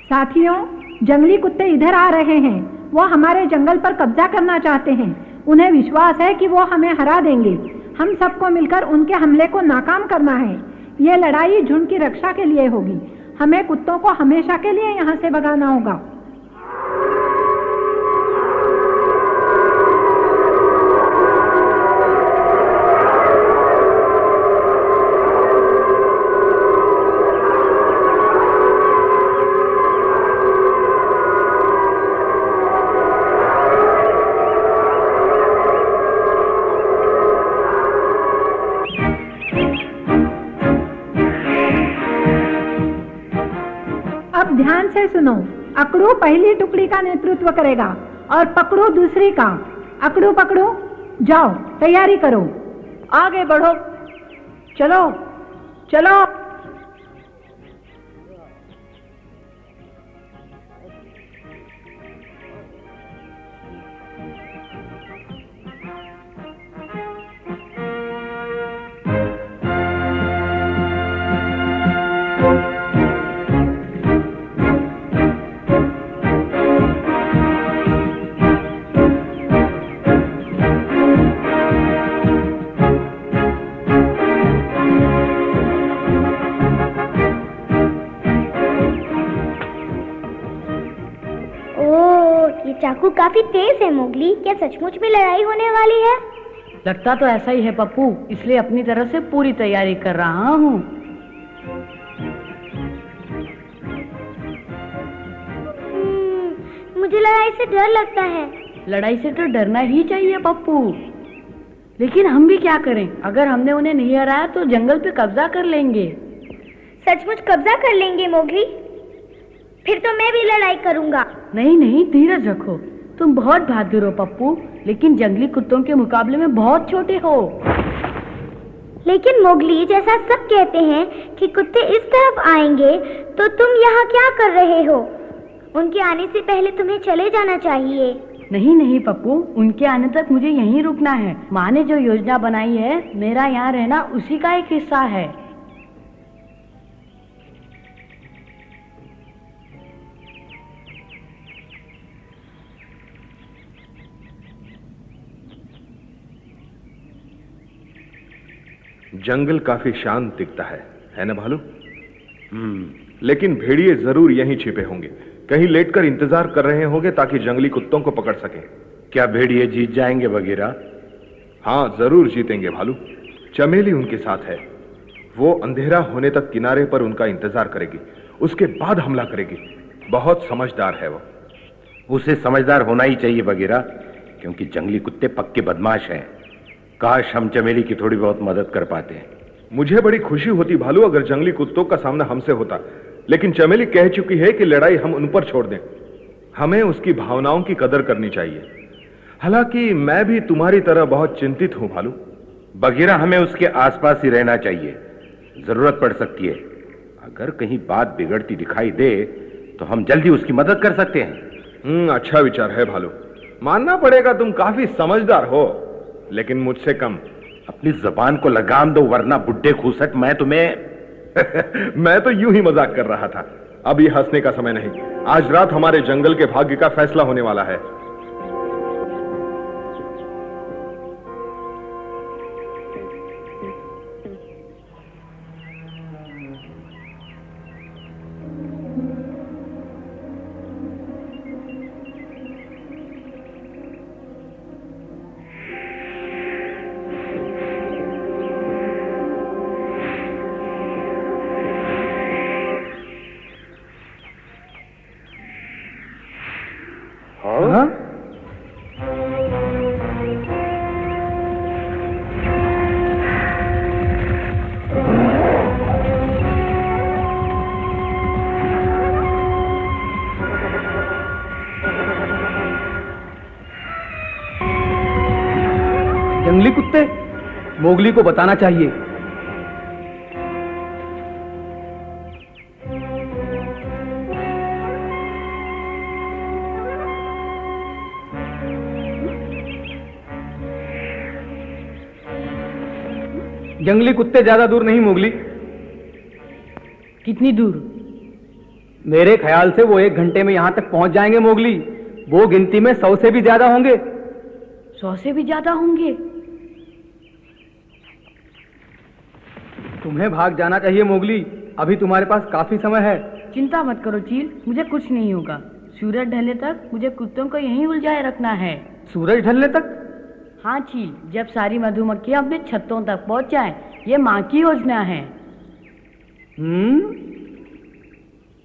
साथियों, जंगली कुत्ते इधर आ रहे हैं। वो हमारे जंगल पर कब्जा करना चाहते हैं। उन्हें विश्वास है कि वो हमें हरा देंगे। हम सबको मिलकर उनके हमले को नाकाम करना है। ये लड़ाई झुंड की रक्षा के लिए होगी। हमें कुत्तों को हमेशा के लिए यहाँ से भगाना होगा। ध्यान से सुनो। अकड़ू पहली टुकड़ी का नेतृत्व करेगा और पकड़ू दूसरी का। अकड़ू पकड़ू, जाओ तैयारी करो, आगे बढ़ो, चलो चलो। चाकू काफी तेज है मोगली। क्या सचमुच में लड़ाई होने वाली है? लगता तो ऐसा ही है पप्पू, इसलिए अपनी तरफ से पूरी तैयारी कर रहा हूँ। मुझे लड़ाई से डर लगता है। लड़ाई से तो डरना ही चाहिए पप्पू, लेकिन हम भी क्या करें? अगर हमने उन्हें नहीं हराया तो जंगल पे कब्जा कर लेंगे। सचमुच कब्जा कर लेंगे मोगली? फिर तो मैं भी लड़ाई करूंगा। नहीं नहीं, धीरज रखो। तुम बहुत बहादुर हो पप्पू, लेकिन जंगली कुत्तों के मुकाबले में बहुत छोटे हो। लेकिन मोगली, जैसा सब कहते हैं कि कुत्ते इस तरफ आएंगे, तो तुम यहाँ क्या कर रहे हो? उनके आने से पहले तुम्हें चले जाना चाहिए। नहीं नहीं पप्पू, उनके आने तक मुझे यहीं रुकना है। माँ ने जो योजना बनाई है, मेरा यहाँ रहना उसी का एक हिस्सा है। जंगल काफी शांत दिखता है ना भालू? लेकिन भेड़िए जरूर यहीं छिपे होंगे। कहीं लेटकर इंतजार कर रहे होंगे ताकि जंगली कुत्तों को पकड़ सके। क्या भेड़िए जीत जाएंगे वगैरह? हाँ, जरूर जीतेंगे भालू। चमेली उनके साथ है। वो अंधेरा होने तक किनारे पर उनका इंतजार करेगी, उसके बाद हमला करेगी। बहुत समझदार है वो। उसे समझदार होना ही चाहिए वगैरह, क्योंकि जंगली कुत्ते पक्के बदमाश हैं। काश हम चमेली की थोड़ी बहुत मदद कर पाते हैं। मुझे बड़ी खुशी होती भालू अगर जंगली कुत्तों का सामना हमसे होता, लेकिन चमेली कह चुकी है कि लड़ाई हम उन पर छोड़ दें। हमें उसकी भावनाओं की कदर करनी चाहिए। हालांकि मैं भी तुम्हारी तरह बहुत चिंतित हूं भालू। बगैरा हमें उसके आसपास ही रहना चाहिए, जरूरत पड़ सकती है। अगर कहीं बात बिगड़ती दिखाई दे तो हम जल्दी उसकी मदद कर सकते हैं। अच्छा विचार है भालू। मानना पड़ेगा तुम काफी समझदार हो, लेकिन मुझसे कम। अपनी जबान को लगाम दो, वरना बुड्ढे खूसट मैं तुम्हें मैं तो यूं ही मजाक कर रहा था। अब ये हंसने का समय नहीं। आज रात हमारे जंगल के भाग्य का फैसला होने वाला है। जंगली कुत्ते, मोगली को बताना चाहिए। जंगली कुत्ते ज्यादा दूर नहीं मोगली। कितनी दूर? मेरे ख्याल से वो 1 घंटे में यहाँ तक पहुँच जाएंगे मोगली। वो गिनती में 100 से भी ज्यादा होंगे। 100 से भी ज्यादा होंगे? तुम्हें भाग जाना चाहिए मोगली, अभी तुम्हारे पास काफी समय है। चिंता मत करो चील, मुझे कुछ नहीं होगा। सूरज ढलने तक मुझे कुत्तों को यहीं उलझाए रखना है। सूरज ढलने तक? हाँ चील, जब सारी मधुमक्खियां अपने छत्तों तक पहुंच जाएं, ये माँ की योजना है।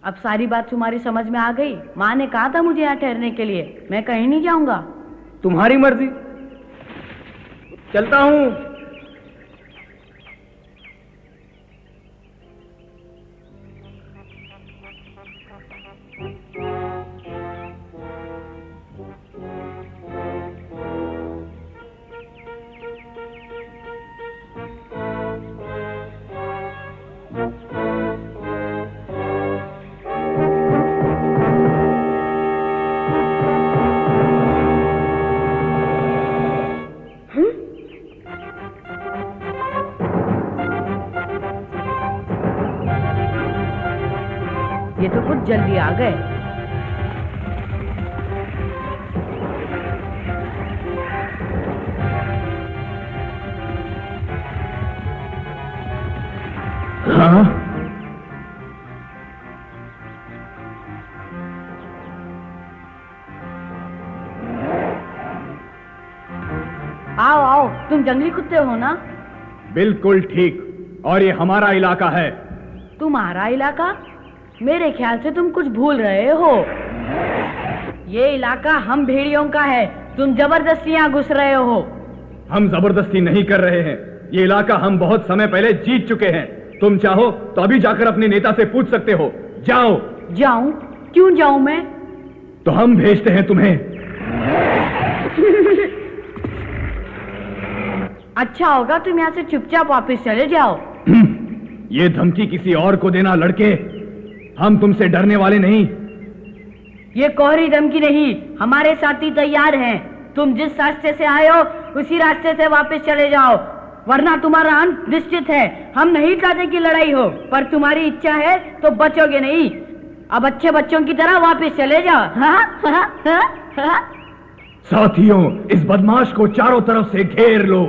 अब सारी बात तुम्हारी समझ में आ गई। माँ ने कहा था मुझे यहाँ ठहरने के लिए, मैं कहीं नहीं जाऊंगा। तुम्हारी मर्जी, चलता हूँ। ये तो कुछ जल्दी आ गए। हाँ? आओ आओ, तुम जंगली कुत्ते हो ना? बिल्कुल ठीक, और ये हमारा इलाका है। तुम्हारा इलाका? मेरे ख्याल से तुम कुछ भूल रहे हो। ये इलाका हम भेड़ियों का है, तुम जबरदस्ती यहाँ घुस रहे हो। हम जबरदस्ती नहीं कर रहे हैं, ये इलाका हम बहुत समय पहले जीत चुके हैं। तुम चाहो तो अभी जाकर अपने नेता से पूछ सकते हो। जाओ। जाऊं? क्यों जाऊं मैं? तो हम भेजते हैं तुम्हें। अच्छा होगा तुम यहाँ से चुपचाप वापस चले जाओ। ये धमकी किसी और को देना लड़के, हम तुमसे डरने वाले नहीं। ये कोहरी धमकी नहीं, हमारे साथी तैयार हैं। तुम जिस रास्ते से आए हो उसी रास्ते से वापस चले जाओ, वरना तुम्हारा अंत निश्चित है। हम नहीं चाहते कि लड़ाई हो, पर तुम्हारी इच्छा है तो बचोगे नहीं। अब अच्छे बच्चों की तरह वापस चले जाओ। हाँ? साथियों, इस बदमाश को चारों तरफ से घेर लो।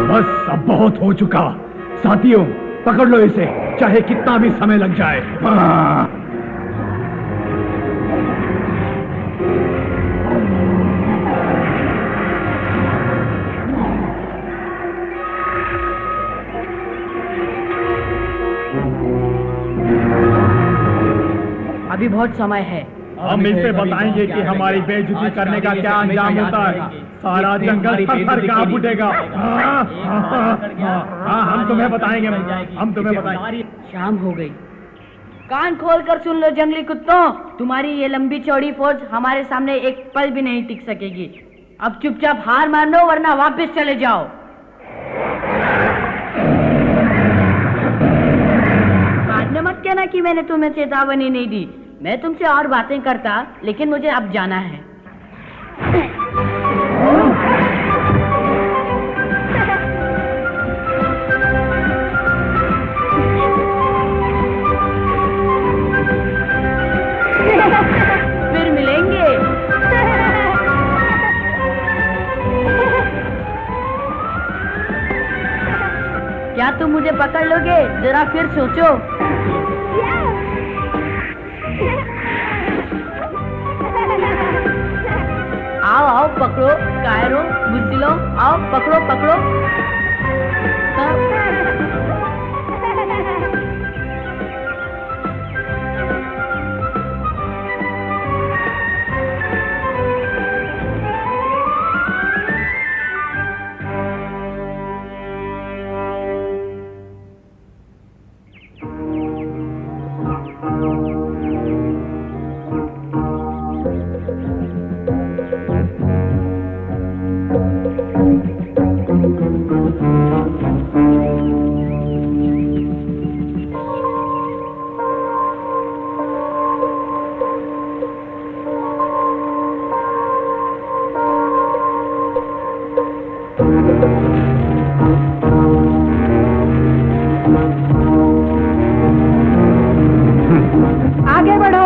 बस अब बहुत हो चुका। साथियों, पकड़ लो इसे, चाहे कितना भी समय लग जाए। हाँ। अभी बहुत समय है। हम इसे बताएंगे कि हमारी बेइज्जती करने का क्या अंजाम होता है। सारा जंगल थर-थर कांप उठेगा। हम तुम्हें बताएंगे, हम तुम्हें बताएंगे। शाम हो गई। कान खोलकर सुन लो जंगली कुत्तों, तुम्हारी ये लंबी चौड़ी फौज हमारे सामने एक पल भी नहीं टिक सकेगी। अब चुपचाप हार मान लो, वरना वापस चले जाओ। बाद में मत कहना कि मैंने तुम्हें चेतावनी नहीं दी। मैं तुमसे और बातें करता, लेकिन मुझे अब जाना है। फिर मिलेंगे। क्या तुम मुझे पकड़ लोगे? जरा फिर सोचो। आओ आओ, पकड़ो, कायरो, बुझिलो, आओ पकड़ो पकड़ो। आगे बढ़ो।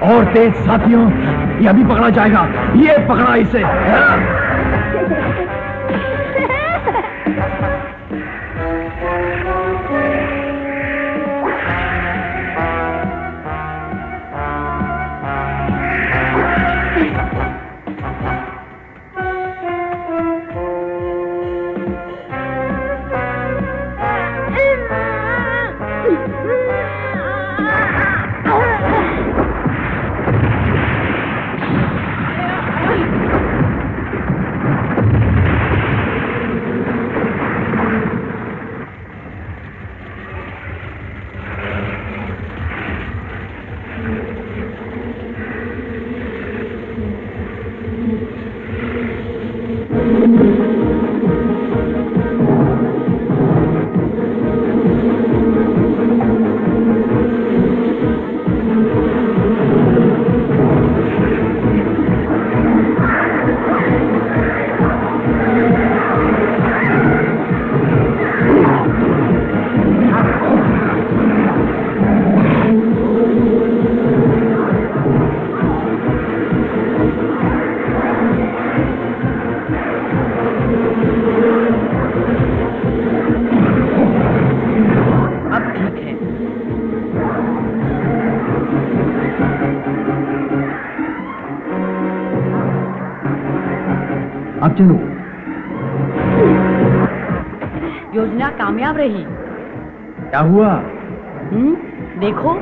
और तेज साथियों, ये अभी पकड़ा जाएगा। ये पकड़ा इसे। अब चलो। योजना कामयाब रही। क्या हुआ? देखो।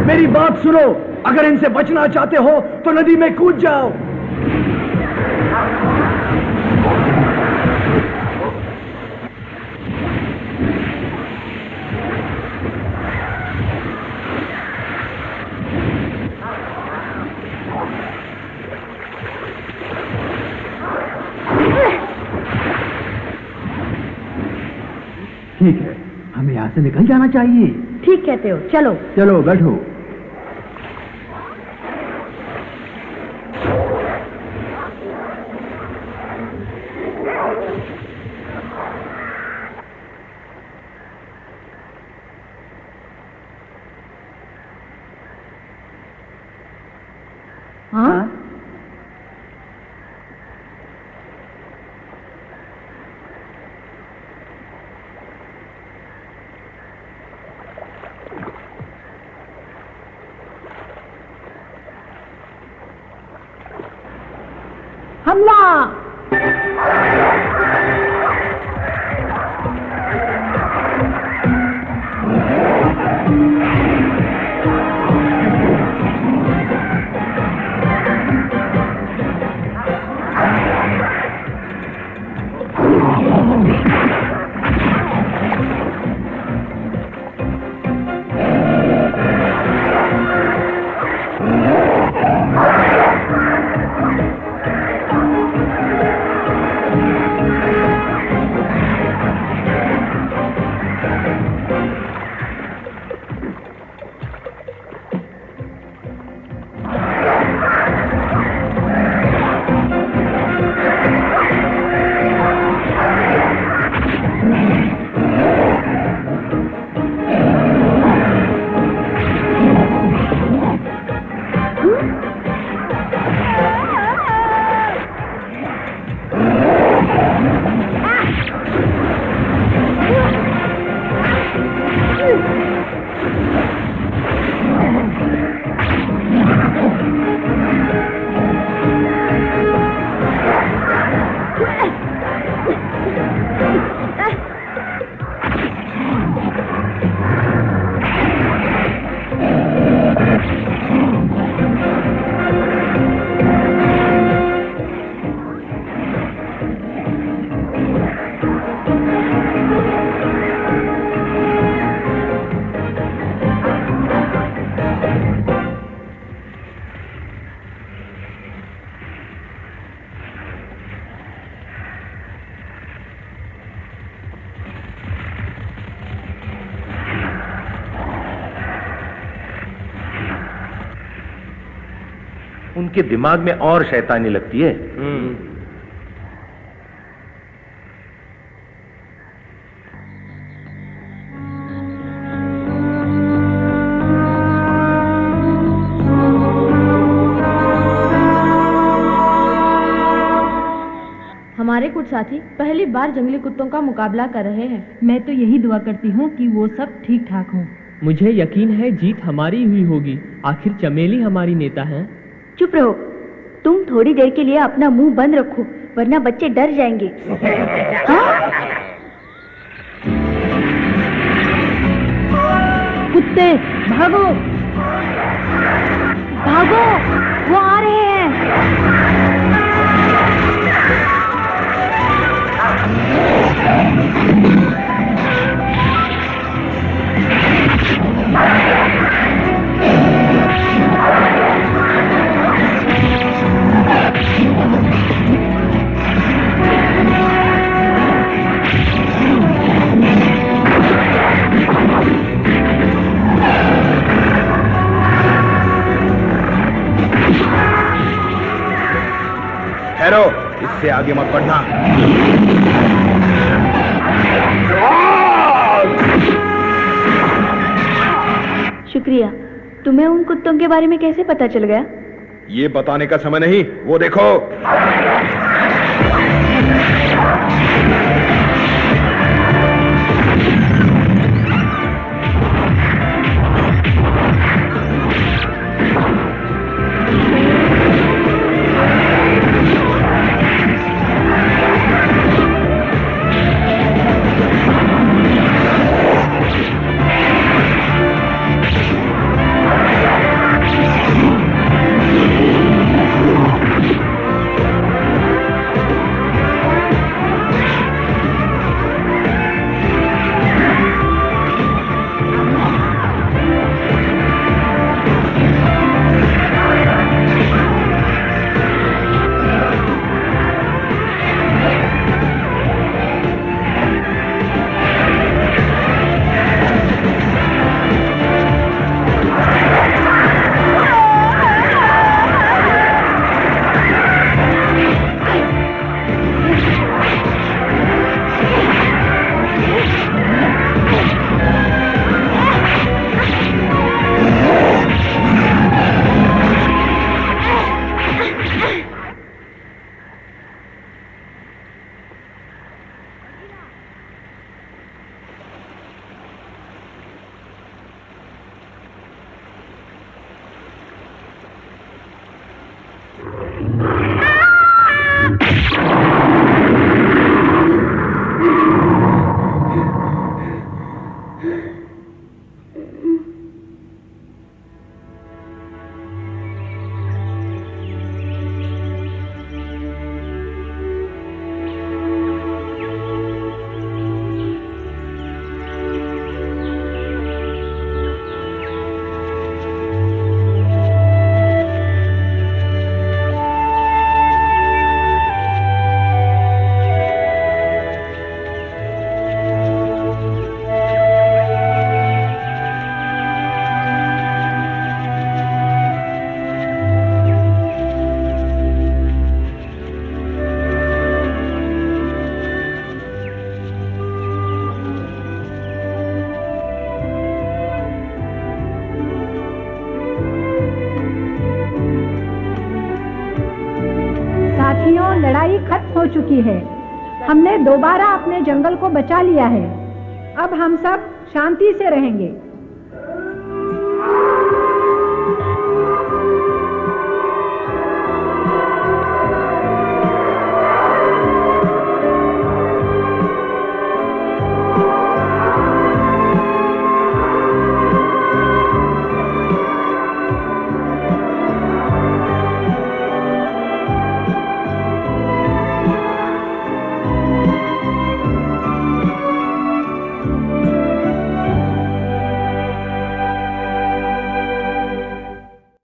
मेरी बात सुनो, अगर इनसे बचना चाहते हो तो नदी में कूद जाओ। ठीक है, हमें यहां से निकल जाना चाहिए। ठीक कहते हो, चलो। चलो बैठो। हाँ? हमला! उनके दिमाग में और शैतानी लगती है। हमारे कुछ साथी पहली बार जंगली कुत्तों का मुकाबला कर रहे हैं। मैं तो यही दुआ करती हूँ कि वो सब ठीक ठाक हों। मुझे यकीन है जीत हमारी हुई होगी, आखिर चमेली हमारी नेता है। चुप रहो, तुम थोड़ी देर के लिए अपना मुंह बंद रखो, वरना बच्चे डर जाएंगे। हाँ? कुत्ते भागो भागो, वो आ रहे हैं। ठहरो, इससे आगे मत बढ़ना। शुक्रिया। तुम्हें उन कुत्तों के बारे में कैसे पता चल गया? ये बताने का समय नहीं, वो देखो। लड़ाई खत्म हो चुकी है। हमने दोबारा अपने जंगल को बचा लिया है। अब हम सब शांति से रहेंगे।